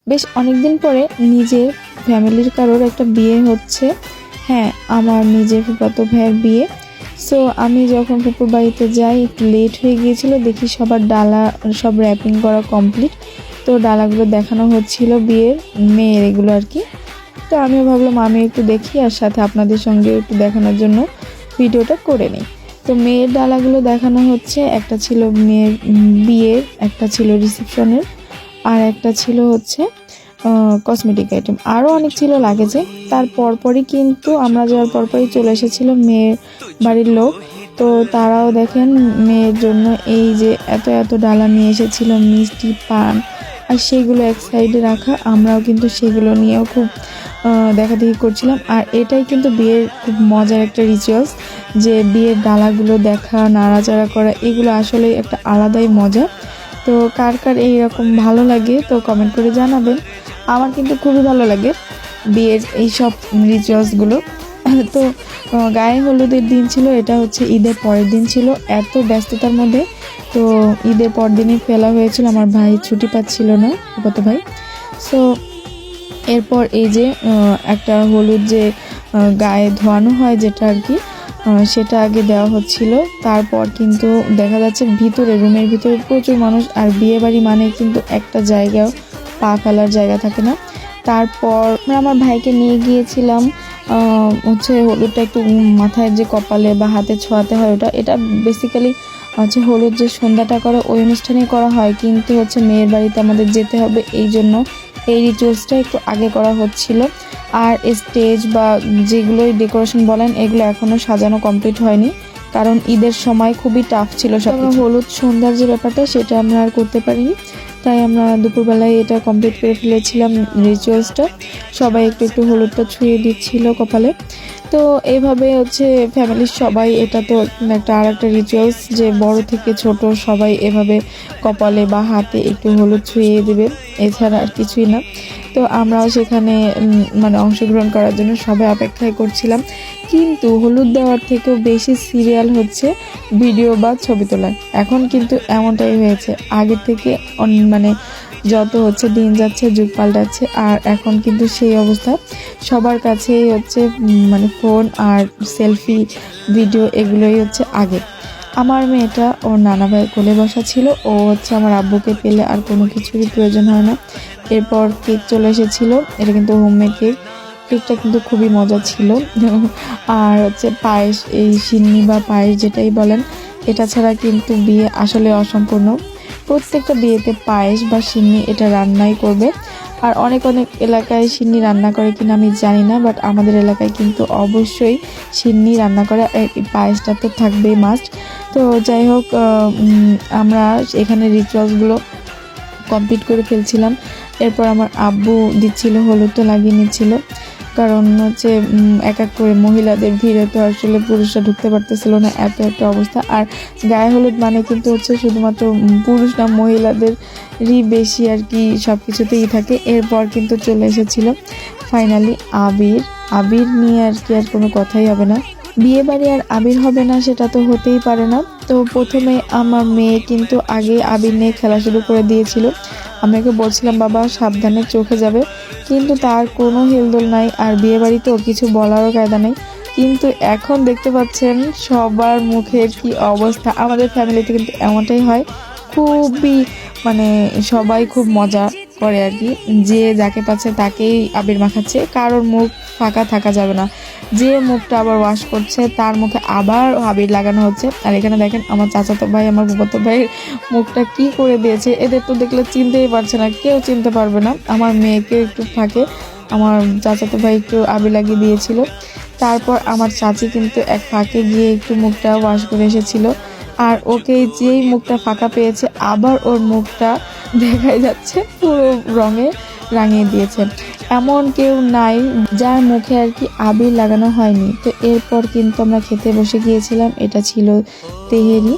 বেশ অনেকদিন পরে নিজের ফ্যামিলির কারোর একটা বিয়ে হচ্ছে। হ্যাঁ, আমার নিজের ফুফাতো ভাইয়ের বিয়ে। সো আমি যখন ফুপুর বাড়িতে যাই একটু লেট হয়ে গিয়েছিল, দেখি সবার ডালা সব র্যাপিং করা কমপ্লিট। তো ডালাগুলো দেখানো হচ্ছিল বিয়ের মেয়ের, এগুলো আর কি। তো আমিও ভাবলাম আমি একটু দেখি আর সাথে আপনাদের সঙ্গে একটু দেখানোর জন্য ভিডিওটা করে নিই। তো মেয়ের ডালাগুলো দেখানো হচ্ছে, একটা ছিল মেয়ের বিয়ের, একটা ছিল রিসেপশনের, আর একটা ছিল হচ্ছে কসমেটিক আইটেম, আরও অনেক ছিল লাগেজে। তার পরপরই কিন্তু আমরা যাওয়ার পরপরই চলে এসেছিল মেয়ের বাড়ির লোক। তো তারাও দেখেন মেয়ের জন্য এই যে এত এত ডালা নিয়ে এসেছিল, মিষ্টি, পান, আর সেগুলো এক সাইডে রাখা। আমরাও কিন্তু সেগুলো নিয়েও খুব দেখাদেখি করছিলাম। আর এটাই কিন্তু বিয়ের খুব মজার একটা রিচুয়ালস, যে বিয়ের ডালাগুলো দেখা, নাড়াচাড়া করা, এগুলো আসলে একটা আলাদাই মজা। তো কার কার এইরকম ভালো লাগে তো কমেন্ট করে জানাবেন। আমার কিন্তু খুবই ভালো লাগে বিয়ের এই সব রিচুয়ালসগুলো। তো গায়ে হলুদের দিন ছিল, এটা হচ্ছে ঈদের পরের দিন ছিল। এত ব্যস্ততার মধ্যে তো ঈদের পর দিনই ফেলা হয়েছিল, আমার ভাই ছুটি পাচ্ছিল না, কত ভাই। সো এরপর এই যে একটা হলুদ যে গায়ে ধোয়ানো হয় যেটা আর কি, সেটা আগে দেওয়া হচ্ছিল। তারপর কিন্তু দেখা যাচ্ছে ভিতরে, রুমের ভিতরে প্রচুর মানুষ, আর বিয়ে বাড়ি মানে কিন্তু একটা জায়গাও পা ফেলার জায়গা থাকে না। তারপর আমার ভাইকে নিয়ে গিয়েছিলাম হচ্ছে হলুদটা একটু মাথায় যে কপালে বা হাতে ছোঁয়াতে হয়, এটা বেসিক্যালি হচ্ছে হলুদ যে সন্ধ্যাটা করে ওই অনুষ্ঠানে করা হয়, কিন্তু হচ্ছে মেয়ের বাড়িতে আমাদের যেতে হবে, এই জন্য এই রিচুয়ালসটা একটু আগে করা হচ্ছিল। আর স্টেজ বা যেগুলোই ডেকোরেশন বলেন, এগুলো এখনও সাজানো কমপ্লিট হয়নি, কারণ ঈদের সময় খুবই টাফ ছিল সব। হলুদ সন্ধ্যার যে ব্যাপারটা সেটা আমরা আর করতে পারিনি, তাই আমরা দুপুরবেলায় এটা কমপ্লিট করে ফেলেছিলাম রিচুয়ালসটা। সবাই একটু একটু হলুদটা ছুঁয়ে দিচ্ছিল কপালে। তো এইভাবে হচ্ছে ফ্যামিলির সবাই, এটা তো একটা আর একটা রিচুয়ালস যে বড় থেকে ছোট সবাই এভাবে কপালে বা হাতে একটু হলুদ ছুঁয়ে দেবে, এছাড়া আর কিছুই না। তো আমরাও সেখানে মানে অংশগ্রহণ করার জন্য সবাই অপেক্ষায় করছিলাম। কিন্তু হলুদ দেওয়ার থেকেও বেশি সিরিয়াল হচ্ছে ভিডিও বা ছবি তোলা। এখন কিন্তু এমনটাই হয়েছে, আগের থেকে মানে যত হচ্ছে দিন যাচ্ছে, যুগ পাল্টাচ্ছে, আর এখন কিন্তু সেই অবস্থা সবার কাছেই হচ্ছে মানে ফোন আর সেলফি ভিডিও, এগুলোই হচ্ছে আগে। আমার মেয়েটা ওর নানা ভাইয়ের কোলে বসা ছিল, ও হচ্ছে আমার আব্বুকে পেলে আর কোনো কিছুরই প্রয়োজন হয় না। এরপর কেক চলে এসেছিল, এটা কিন্তু হোমমেড কেকটা কিন্তু খুবই মজা ছিল। আর হচ্ছে পায়েস, এই সিন্নি বা পায়েস যেটাই বলেন, এটা ছাড়া কিন্তু বিয়ে আসলে অসম্পূর্ণ। প্রত্যেকটা বিয়েতে পায়েস বা সিন্নি এটা রান্নাই করবে। আর অনেক অনেক এলাকায় সিন্নি রান্না করে কিনা আমি জানি না, বাট আমাদের এলাকায় কিন্তু অবশ্যই সিন্নি রান্না করে, পায়েসটা তো থাকবেই মাস্ট। তো যাই হোক, আমরা এখানে রিচুয়ালসগুলো কমপ্লিট করে ফেলছিলাম। এরপর আমার আব্বু দিচ্ছিল, হলুদটা লাগিয়ে নিচ্ছিল, কারণ হচ্ছে এক এক করে মহিলাদের ভিড়ে তো আসলে পুরুষরা ঢুকতে পারতেছিল না, এত একটা অবস্থা। আর গায়ে হলুদ মানে কিন্তু হচ্ছে শুধুমাত্র পুরুষ না, মহিলাদেরই বেশি আর কি সব কিছুতেই থাকে। এরপর কিন্তু চলে এসেছিল ফাইনালি আবির। আবির নিয়ে আর কি আর কোনো কথাই হবে না, বিয়ে বাড়ি আর আবির হবে না সেটা তো হতেই পারে না। তো প্রথমে আমার মেয়ে কিন্তু আগে আবির নিয়ে খেলা শুরু করে দিয়েছিল। আমাকে বলছিলাম বাবা সাবধানে, চোখে যাবে, কিন্তু তার কোনো হেলদোল নাই, আর বিয়ে বাড়িতেও কিছু বলারও কায়দা নেই। কিন্তু এখন দেখতে পাচ্ছেন সবার মুখের কি অবস্থা। আমাদের ফ্যামিলিতে কিন্তু এমনটাই হয়, খুবই মানে সবাই খুব মজা করে আর কি, যে যাকে পাচ্ছে তাকেই আবির মাখাচ্ছে, কারোর মুখ ফাঁকা থাকা যাবে না। যে মুখটা আবার ওয়াশ করছে তার মুখে আবার আবির লাগানো হচ্ছে। আর এখানে দেখেন আমার চাচাতো ভাই, আমার ফুফাতো ভাইয়ের মুখটা কি করে দিয়েছে, এদের তো দেখলে চিনতেই পারছে না, কেউ চিনতে পারবে না। আমার মেয়েকে একটু ফাঁকে আমার চাচাতো ভাই একটু আবির লাগিয়ে দিয়েছিল। তারপর আমার চাচি কিন্তু এক ফাঁকে গিয়ে একটু মুখটা ওয়াশ করে এসেছিল, আর ওকে যেই মুখটা ফাঁকা পেয়েছে আবার ওর মুখটা দেখাই যাচ্ছে পুরো রঙে রাঙিয়ে দিয়েছে। এমন কেউ নাই যার মুখে আর কি আবির লাগানো হয়নি। তো এরপর কিন্তু আমরা খেতে বসে গিয়েছিলাম, এটা ছিল তেহেরি।